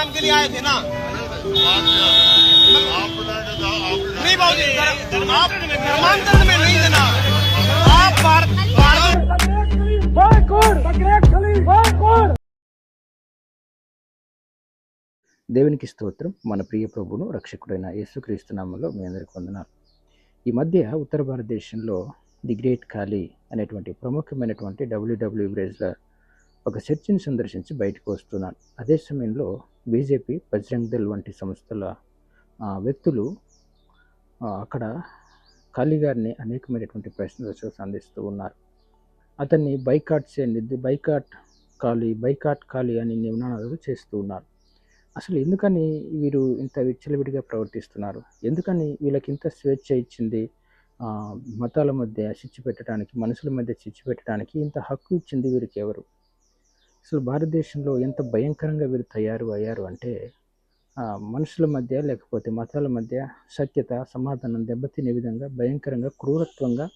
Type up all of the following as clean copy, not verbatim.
काम के लिए आए थे ना? नहीं बाबूजी, आप धर्मांतरण में नहीं देना। आप దేవునికి స్తోత్రం. మన ప్రియ ప్రభువును రక్షకుడైన యేసుక్రీస్తు నామములో మీ అందరికీ వందనాలు. ఈ మధ్య ఉత్తర భారతదేశంలో ది గ్రేట్ ఖాళీ అనేటువంటి ప్రముఖమైనటువంటి డబ్ల్యూడబ్ల్యూ బ్రెజ్లర్ ఒక చర్చిని సందర్శించి బయటకు వస్తున్నాను. అదే సమయంలో బీజేపీ, బజరంగ్ దళ్ వంటి సంస్థల వ్యక్తులు అక్కడ ఖాళీ గారిని అనేకమైనటువంటి ప్రశ్నలు సంధిస్తూ ఉన్నారు. అతన్ని బైకాట్ చేయండి, బైకాట్ ఖాళీ అని నినాదాలు చేస్తూ ఉన్నారు. అసలు ఎందుకని వీరు ఇంత విచ్చలవిడిగా ప్రవర్తిస్తున్నారు? ఎందుకని వీళ్ళకి ఇంత స్వేచ్ఛ ఇచ్చింది? మతాల మధ్య చిచ్చు పెట్టడానికి, మనుషుల మధ్య చిచ్చు పెట్టడానికి ఇంత హక్కు ఇచ్చింది వీరికి ఎవరు? అసలు భారతదేశంలో ఎంత భయంకరంగా వీరు తయారు అయ్యారు అంటే, మనుషుల మధ్య లేకపోతే మతాల మధ్య సత్యత, సమాధానం దెబ్బతినే విధంగా భయంకరంగా, క్రూరత్వంగా,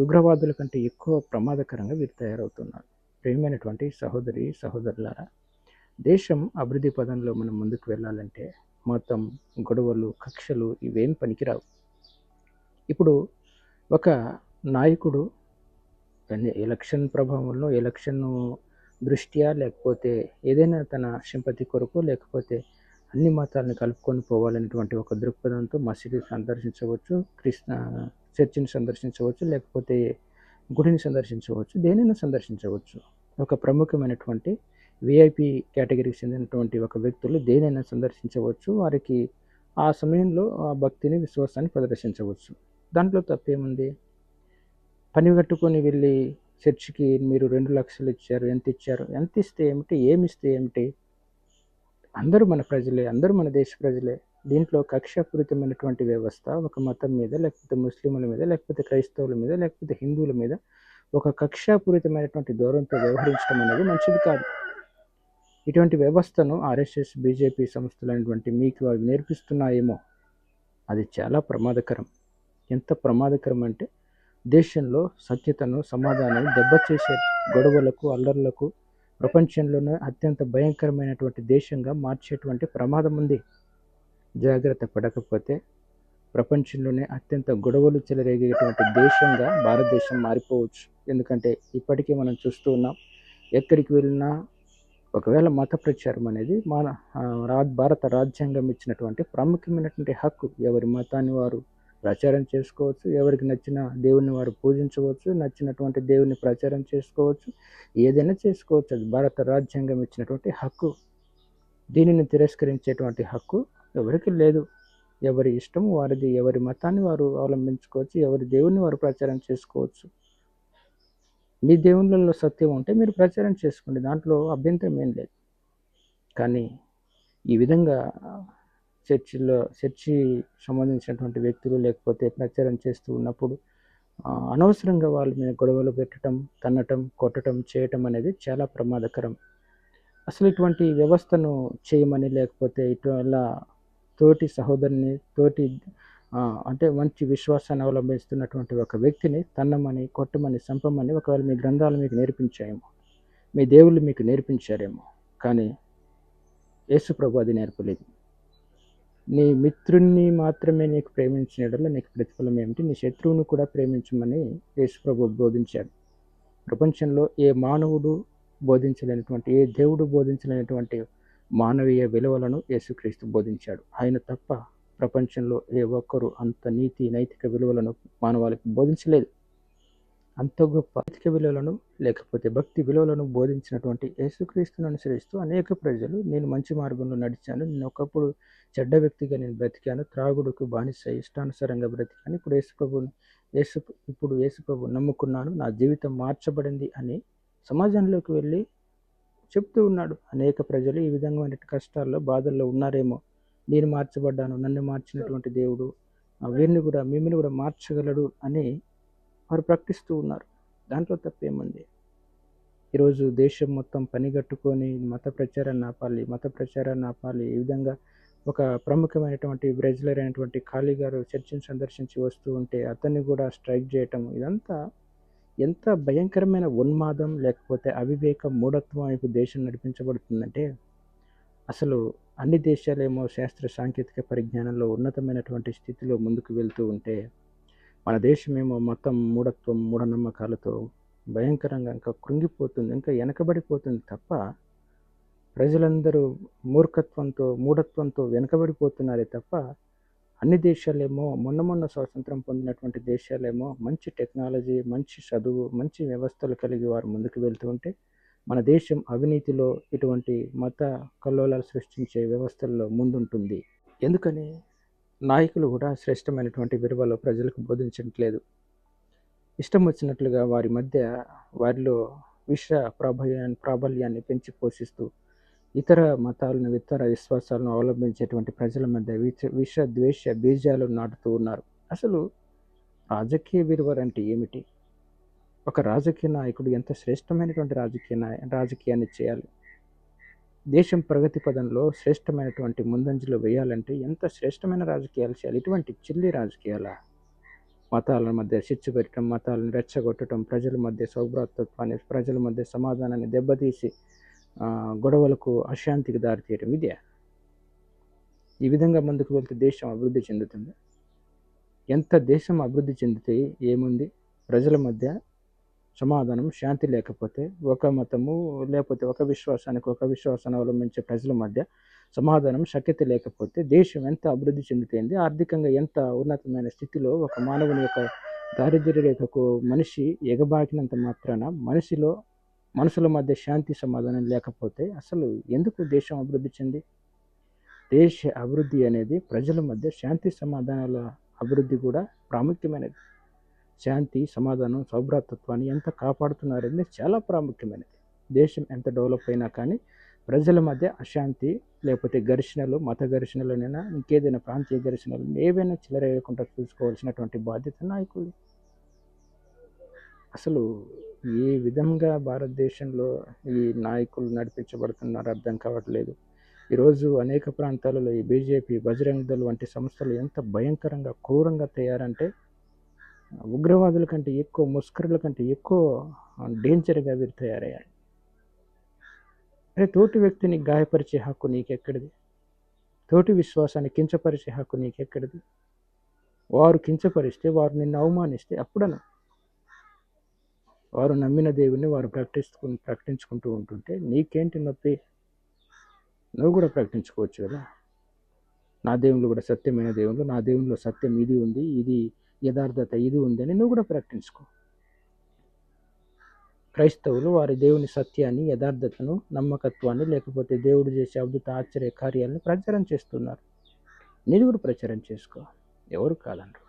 ఉగ్రవాదుల కంటే ఎక్కువ ప్రమాదకరంగా వీరు తయారవుతున్నారు. ప్రియమైనటువంటి సహోదరి సహోదరులారా, దేశం అభివృద్ధి పదంలో మనం ముందుకు వెళ్ళాలంటే మతం, గొడవలు, కక్షలు ఇవేం పనికిరావు. ఇప్పుడు ఒక నాయకుడు ఎలక్షన్ ప్రభావంలో, ఎలక్షన్ దృష్ట్యా, లేకపోతే ఏదైనా తన సింపతి కొరకు, లేకపోతే అన్ని మతాలను కలుపుకొని పోవాలనేటువంటి ఒక దృక్పథంతో మసీదు సందర్శించవచ్చు, చర్చిని సందర్శించవచ్చు, లేకపోతే గుడిని సందర్శించవచ్చు, దేనిని సందర్శించవచ్చు. ఒక ప్రముఖమైనటువంటి విఐపి కేటగిరీకి చెందినటువంటి ఒక వ్యక్తులు దేనైనా సందర్శించవచ్చు. వారికి ఆ సమయంలో ఆ భక్తిని, విశ్వాసాన్ని ప్రదర్శించవచ్చు. దాంట్లో తప్పేముంది? పని కట్టుకొని వెళ్ళి చర్చికి మీరు 2 లక్షలు ఇచ్చారు, ఎంత ఇచ్చారు, ఎంత ఇస్తే ఏమిటి, ఏమిస్తే ఏమిటి? అందరూ మన ప్రజలే, అందరూ మన దేశ ప్రజలే. దీంట్లో కక్షాపూరితమైనటువంటి వ్యవస్థ ఒక మతం మీద, లేకపోతే ముస్లింల మీద, లేకపోతే క్రైస్తవుల మీద, లేకపోతే హిందువుల మీద ఒక కక్షాపూరితమైనటువంటి దూరంతో వ్యవహరించడం అనేది మంచిది కాదు. ఇటువంటి వ్యవస్థను ఆర్ఎస్ఎస్, బీజేపీ సంస్థలైనటువంటి మీకు అవి నేర్పిస్తున్నాయేమో. అది చాలా ప్రమాదకరం. ఎంత ప్రమాదకరం అంటే, దేశంలో సత్యతను, సమాధానాన్ని దెబ్బచేసే గొడవలకు, అల్లర్లకు, ప్రపంచంలోనే అత్యంత భయంకరమైనటువంటి దేశంగా మార్చేటువంటి ప్రమాదం ఉంది. జాగ్రత్త పడకపోతే ప్రపంచంలోనే అత్యంత గొడవలు చెలరేగేటువంటి దేశంగా భారతదేశం మారిపోవచ్చు. ఎందుకంటే ఇప్పటికీ మనం చూస్తూ ఉన్నాం, ఎక్కడికి వెళ్ళినా ఒకవేళ మత ప్రచారం అనేది మన భారత రాజ్యాంగం ఇచ్చినటువంటి ప్రాముఖ్యమైనటువంటి హక్కు. ఎవరి మతాన్ని వారు ప్రచారం చేసుకోవచ్చు, ఎవరికి నచ్చిన దేవుని వారు పూజించవచ్చు, నచ్చినటువంటి దేవుని ప్రచారం చేసుకోవచ్చు, ఏదైనా చేసుకోవచ్చు. అది భారత రాజ్యాంగం ఇచ్చినటువంటి హక్కు. దీనిని తిరస్కరించేటువంటి హక్కు ఎవరికి లేదు. ఎవరి ఇష్టం వారిది. ఎవరి మతాన్ని వారు అవలంబించుకోవచ్చు, ఎవరి దేవుని వారు ప్రచారం చేసుకోవచ్చు. మీ దేవుళ్ళలో సత్యం ఉంటే మీరు ప్రచారం చేసుకోండి, దాంట్లో అభ్యంతరం ఏం లేదు. కానీ ఈ విధంగా చర్చి సంబంధించినటువంటి వ్యక్తులు లేకపోతే ప్రచారం చేస్తూ ఉన్నప్పుడు అనవసరంగా వాళ్ళ మీద గొడవలు పెట్టడం, తన్నటం, కొట్టడం, చేయటం అనేది చాలా ప్రమాదకరం. అసలు ఇటువంటి వ్యవస్థను చేయమని, లేకపోతే ఇటీవల తోటి సహోదరుని, అంటే మంచి విశ్వాసాన్ని అవలంబిస్తున్నటువంటి ఒక వ్యక్తిని తన్నమని, కొట్టమని, చంపమని ఒకవేళ మీ గ్రంథాలు మీకు నేర్పించాయేమో, మీ దేవుళ్ళు మీకు నేర్పించారేమో. కానీ యేసు ప్రభు అది నేర్పలేదు. నీ మిత్రుణ్ణి మాత్రమే నీకు ప్రేమించిన యెడల నీకు ప్రతిఫలం ఏమిటి? నీ శత్రువును కూడా ప్రేమించమని యేసు ప్రభు బోధించాడు. ప్రపంచంలో ఏ మానవుడు బోధించలేనటువంటి, ఏ దేవుడు బోధించలేనటువంటి మానవీయ విలువలను యేసుక్రీస్తు బోధించాడు. ఆయన తప్ప ప్రపంచంలో ఏ ఒక్కరు అంత నీతి, నైతిక విలువలను మానవాళికి బోధించలేదు. అంత గొప్ప నైతిక విలువలను, లేకపోతే భక్తి విలువలను బోధించినటువంటి యేసుక్రీస్తును అనుసరిస్తూ అనేక ప్రజలు, నేను మంచి మార్గంలో నడిచాను, నేను ఒకప్పుడు చెడ్డ వ్యక్తిగా నేను బ్రతికాను, త్రాగుడుకు బానిస, ఇష్టానుసారంగా బ్రతికాను, ఇప్పుడు యేసు ప్రభు నమ్ముకున్నాను, నా జీవితం మార్చబడింది అని సమాజంలోకి వెళ్ళి చెప్తూ ఉన్నాడు. అనేక ప్రజలు ఈ విధమైన కష్టాల్లో, బాధల్లో ఉన్నారేమో. నేను మార్చబడ్డాను, నన్ను మార్చినటువంటి దేవుడు మిమ్మల్ని కూడా మార్చగలడు అని వారు ప్రకటిస్తూ ఉన్నారు. దాంట్లో తప్పేముంది? ఈరోజు దేశం మొత్తం పనిగట్టుకొని మత ప్రచారాన్ని ఆపాలి. ఈ విధంగా ఒక ప్రముఖమైనటువంటి బ్రెజ్లర్ అయినటువంటి ఖాళీ గారు చర్చిని సందర్శించి వస్తూ ఉంటే అతన్ని కూడా స్ట్రైక్ చేయటం, ఇదంతా ఎంత భయంకరమైన ఉన్మాదం, లేకపోతే అవివేకం, మూఢత్వం వైపు దేశం నడిపించబడుతుందంటే, అసలు అన్ని దేశాలేమో శాస్త్ర సాంకేతిక పరిజ్ఞానంలో ఉన్నతమైనటువంటి స్థితిలో ముందుకు వెళ్తూ ఉంటే, మన దేశమేమో మొత్తం మూఢత్వం, మూఢనమ్మకాలతో భయంకరంగా ఇంకా కృంగిపోతుంది, ఇంకా వెనకబడిపోతుంది తప్ప, ప్రజలందరూ మూర్ఖత్వంతో, మూఢత్వంతో వెనకబడిపోతున్నారే తప్ప, అన్ని దేశాలేమో మొన్న స్వాతంత్రం పొందినటువంటి దేశాలేమో మంచి టెక్నాలజీ, మంచి చదువు, మంచి వ్యవస్థలు కలిగి వారు ముందుకు వెళ్తూ ఉంటే, మన దేశం అవినీతిలో ఇటువంటి మత కల్లోలాలు సృష్టించే వ్యవస్థల్లో ముందుంటుంది. ఎందుకని నాయకులు కూడా శ్రేష్టమైనటువంటి విలువలు ప్రజలకు బోధించట్లేదు. ఇష్టం వచ్చినట్లుగా వారిలో విష ప్రాబల్యాన్ని పెంచి పోషిస్తూ ఇతర మతాలను, ఇతర విశ్వాసాలను అవలంబించేటువంటి ప్రజల మధ్య విష ద్వేష బీజాలు నాటుతూ ఉన్నారు. అసలు రాజకీయ విలువలంటే ఏమిటి? ఒక రాజకీయ నాయకుడు ఎంత శ్రేష్టమైనటువంటి రాజకీయాన్ని చేయాలి? దేశం ప్రగతి పదంలో శ్రేష్టమైనటువంటి ముందంజలో వేయాలంటే ఎంత శ్రేష్టమైన రాజకీయాలు చేయాలి? ఇటువంటి చిల్లి రాజకీయాల, మతాల మధ్య చిచ్చు పెట్టడం, మతాలను రెచ్చగొట్టడం, ప్రజల మధ్య సౌభ్రాతృత్వాన్ని, ప్రజల మధ్య సమాధానాన్ని దెబ్బతీసి గొడవలకు, అశాంతికి దారితీయడం ఇదే. ఈ విధంగా ముందుకు వెళ్తే దేశం అభివృద్ధి చెందుతుంది. ఎంత దేశం అభివృద్ధి చెందితే ఏముంది? ప్రజల మధ్య సమాధానం, శాంతి లేకపోతే, ఒక మతము లేకపోతే ఒక విశ్వాసాన్ని అవలంబించే ప్రజల మధ్య సమాధానం, శక్యత లేకపోతే దేశం ఎంత అభివృద్ధి చెందుతుంది? ఆర్థికంగా ఎంత ఉన్నతమైన స్థితిలో ఒక మానవుని యొక్క దారిద్ర్య రేఖకు మనిషి ఎగబాకినంత మాత్రాన మనుషుల మధ్య శాంతి, సమాధానం లేకపోతే అసలు ఎందుకు దేశం అభివృద్ధి చెంది? దేశ అభివృద్ధి అనేది ప్రజల మధ్య శాంతి, సమాధానాల అభివృద్ధి కూడా ప్రాముఖ్యమైనది. శాంతి, సమాధానం, సౌభ్రాతృత్వాన్ని ఎంత కాపాడుతున్నారనేది చాలా ప్రాముఖ్యమైనది. దేశం ఎంత డెవలప్ అయినా కానీ ప్రజల మధ్య అశాంతి, లేకపోతే ఘర్షణలు, మత ఘర్షణలనైనా, ఇంకేదైనా ప్రాంతీయ ఘర్షణలు ఏవైనా చెలరేగకుండా చూసుకోవాల్సినటువంటి బాధ్యత నాయకులు. అసలు ఏ విధంగా భారతదేశంలో ఈ నాయకులు నడిపించబడుతున్నారో అర్థం కావట్లేదు. ఈరోజు అనేక ప్రాంతాలలో ఈ బీజేపీ, బజరంగ్ దళ్ వంటి సంస్థలు ఎంత భయంకరంగా, క్రూరంగా తయారంటే, ఉగ్రవాదుల కంటే ఎక్కువ, ముస్కరుల కంటే ఎక్కువ డేంజర్గా వీరు తయారయ్యారు. అరే, తోటి వ్యక్తిని గాయపరిచే హక్కు నీకెక్కడిది? తోటి విశ్వాసాన్ని కించపరిచే హక్కు నీకెక్కడిది? వారు కించపరిస్తే, వారు నిన్ను అవమానిస్తే అప్పుడను వారు నమ్మిన దేవుని వారు ప్రకటించుకుంటూ ఉంటుంటే నీకేంటి నొప్పి? నువ్వు కూడా ప్రకటించుకోవచ్చు కదా. నా దేవుళ్ళు కూడా సత్యమైన దేవుళ్ళు, నా దేవునిలో సత్యం ఇది ఉంది, ఇది యథార్థత ఇది ఉంది అని నువ్వు కూడా ప్రకటించుకో. క్రైస్తవులు వారి దేవుని సత్యాన్ని, యథార్థతను, నమ్మకత్వాన్ని, లేకపోతే దేవుడు చేసే అద్భుత ఆశ్చర్య కార్యాలను ప్రచారం చేస్తున్నారు. నేను కూడా ప్రచారం చేసుకో, ఎవరు కాదన్నారు.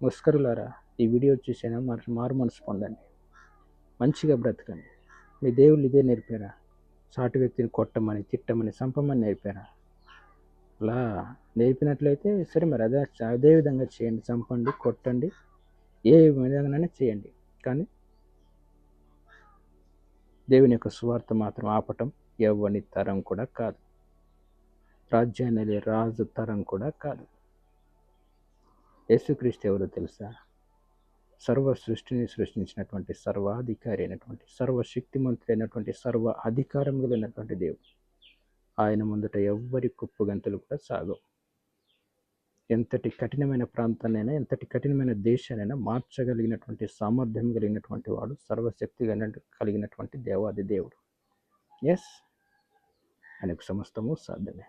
ముస్కరులారా, ఈ వీడియో చూసైనా మారు మనసు పొందండి, మంచిగా బ్రతకండి. మీ దేవుళ్ళు ఇదే నేర్పారా? సాటి వ్యక్తిని కొట్టమని, తిట్టమని, చంపమని నేర్పారా? అలా నేర్పినట్లయితే సరే, మరి అదే విధంగా చేయండి. చంపండి, కొట్టండి, ఏ విధంగానే చేయండి. కానీ దేవుని యొక్క సువార్త మాత్రం ఆపటం ఎవరి తరం కూడా కాదు. రాజ్యాన్ని రాజు తరం కూడా కాదు. యేసుక్రీస్తు ఎవరో తెలుసా? సర్వ సృష్టిని సృష్టించినటువంటి సర్వాధికారి అయినటువంటి, సర్వశక్తిమంతుడైనటువంటి, సర్వ అధికారం కలిగినటువంటి దేవుడు. ఆయన ముందట ఎవ్వరి కుప్పు గంతులు కూడా సాగవు. ఎంతటి కఠినమైన ప్రాంతాన్నైనా, ఎంతటి కఠినమైన దేశానైనా మార్చగలిగినటువంటి సామర్థ్యం కలిగినటువంటి వాడు, సర్వశక్తి కలిగినటువంటి దేవాది దేవుడు. ఎస్, ఆయనకు సమస్తము సాధ్యమే.